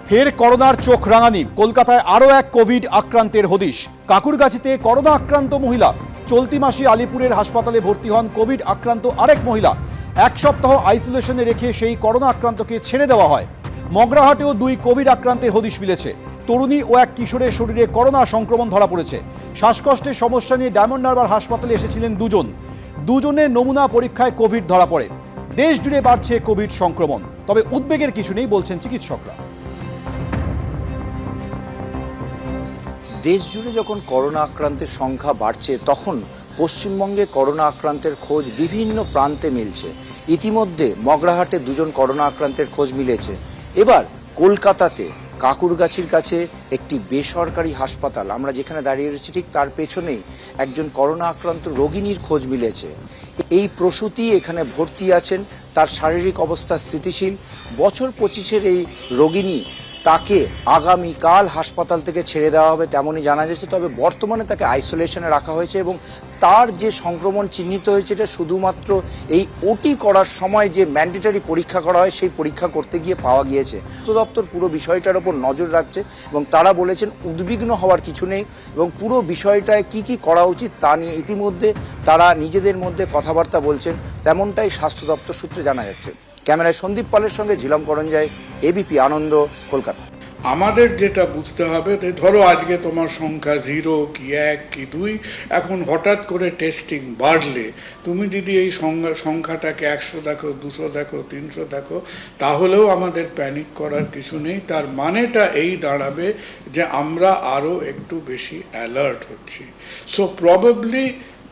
ফের করোনার চোখ রাঙানি। কলকাতায় আরও এক কোভিড আক্রান্তের হদিশ। কাকুরগাছিতে করোনা আক্রান্ত মহিলা। চলতি মাসে আলিপুরের হাসপাতালে ভর্তি হন কোভিড আক্রান্ত আরেক মহিলা। এক সপ্তাহ আইসোলেশনে রেখে সেই করোনা আক্রান্তকে ছেড়ে দেওয়া হয়। মগরাহাটেও দুই কোভিড আক্রান্তের হদিশ মিলেছে। তরুণী ও এক কিশোরের শরীরে করোনা সংক্রমণ ধরা পড়েছে। শ্বাসকষ্টের সমস্যা নিয়ে ডায়মন্ড হারবার হাসপাতালে এসেছিলেন দুজনের নমুনা পরীক্ষায় কোভিড ধরা পড়ে। দেশ জুড়ে বাড়ছে কোভিড সংক্রমণ, তবে উদ্বেগের কিছু নেই বলছেন চিকিৎসকরা। দেশ জুড়ে যখন করোনা আক্রান্তের সংখ্যা বাড়ছে, তখন পশ্চিমবঙ্গে করোনা আক্রান্তের খোঁজ বিভিন্ন প্রান্তে মিলছে। ইতিমধ্যে মগরাহাটে দুজন করোনা আক্রান্তের খোঁজ মিলেছে। এবার কলকাতাতে কাকুরগাছির কাছে একটি বেসরকারি হাসপাতাল, আমরা যেখানে দাঁড়িয়ে রয়েছি ঠিক তার পেছনেই একজন করোনা আক্রান্ত রোগিনীর খোঁজ মিলেছে। এই প্রসূতি এখানে ভর্তি আছেন, তার শারীরিক অবস্থা স্থিতিশীল। বছর 25-এর এই রোগিনী, তাকে আগামীকাল হাসপাতাল থেকে ছেড়ে দেওয়া হবে তেমনই জানা যাচ্ছে। তবে বর্তমানে তাকে আইসোলেশনে রাখা হয়েছে এবং তার যে সংক্রমণ চিহ্নিত হয়েছে এটা শুধুমাত্র এই ওটি করার সময় যে ম্যান্ডেটরি পরীক্ষা করা হয় সেই পরীক্ষা করতে গিয়ে পাওয়া গিয়েছে। স্বাস্থ্য দপ্তর পুরো বিষয়টার ওপর নজর রাখছে এবং তারা বলেছেন উদ্বিগ্ন হওয়ার কিছু নেই এবং পুরো বিষয়টায় কি কি করা উচিত তা নিয়ে ইতিমধ্যে তারা নিজেদের মধ্যে কথাবার্তা বলছেন, তেমনটাই স্বাস্থ্য দপ্তর সূত্রে জানা যাচ্ছে। ক্যামেরায় সন্দীপ পালের সঙ্গে ঝিলম করঞ্জাই, এবিপি আনন্দ, কলকাতা। আমাদের যেটা বুঝতে হবে, ধরো আজকে তোমার সংখ্যা 0 কি 1 কি 2, এখন হঠাৎ করে টেস্টিং বাড়লে তুমি যদি এই সংখ্যাটাকে 100 দেখো, 200 দেখো, 300 দেখো, তাহলেও আমাদের প্যানিক করার কিছু নেই। তার মানেটা এই দাঁড়াবে যে আমরা আরও একটু বেশি অ্যালার্ট হচ্ছি। সো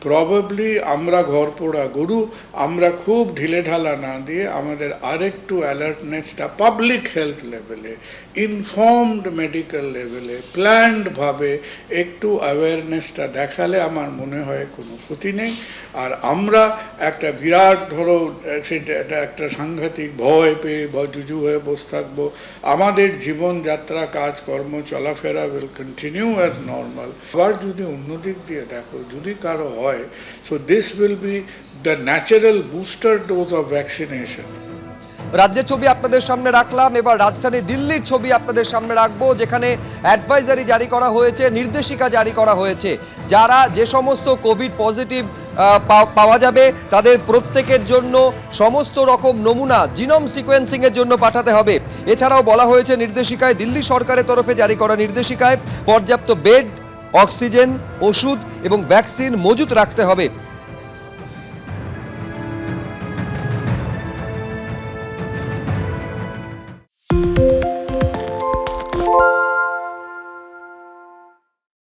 প্রবাবলি আমরা ঘর পোড়া গরু, আমরা খুব ঢিলেঢালা না দিয়ে আমাদের আরেকটু অ্যালার্টনেসটা পাবলিক হেলথ লেভেলে, ইনফর্মড মেডিকেল লেভেলে, প্ল্যান্ডভাবে একটু অ্যাওয়ারনেসটা দেখালে আমার মনে হয় কোনো ক্ষতি নেই। আর আমরা একটা বিরাট, ধরো সেটা একটা সাংঘাতিক ভয় পেয়ে জুজু হয়ে বসে থাকবো। আমাদের জীবনযাত্রা, কাজকর্ম, চলাফেরা উইল কন্টিনিউ অ্যাজ নর্মাল। আবার যদি অন্যদিক দিয়ে দেখো, যদি কারো হয়, so this will be the natural booster dose of vaccination. রাজ্যের ছবি আপনাদের সামনে রাখলাম, এবার রাজধানী দিল্লির ছবি আপনাদের সামনে রাখবো, যেখানে অ্যাডভাইজারি জারি করা হয়েছে, নির্দেশিকা জারি করা হয়েছে। যারা যে সমস্ত কোভিড পজিটিভ পাওয়া যাবে তাদের প্রত্যেকের জন্য সমস্ত রকম নমুনা জিনোম সিকোয়েন্সিংয়ের জন্য পাঠাতে হবে। এছাড়াও বলা হয়েছে নির্দেশিকায়, দিল্লি সরকারের তরফে জারি করা নির্দেশিকায়, পর্যাপ্ত বেড, অক্সিজেন, ওষুধ এবং ভ্যাকসিন মজুত রাখতে হবে।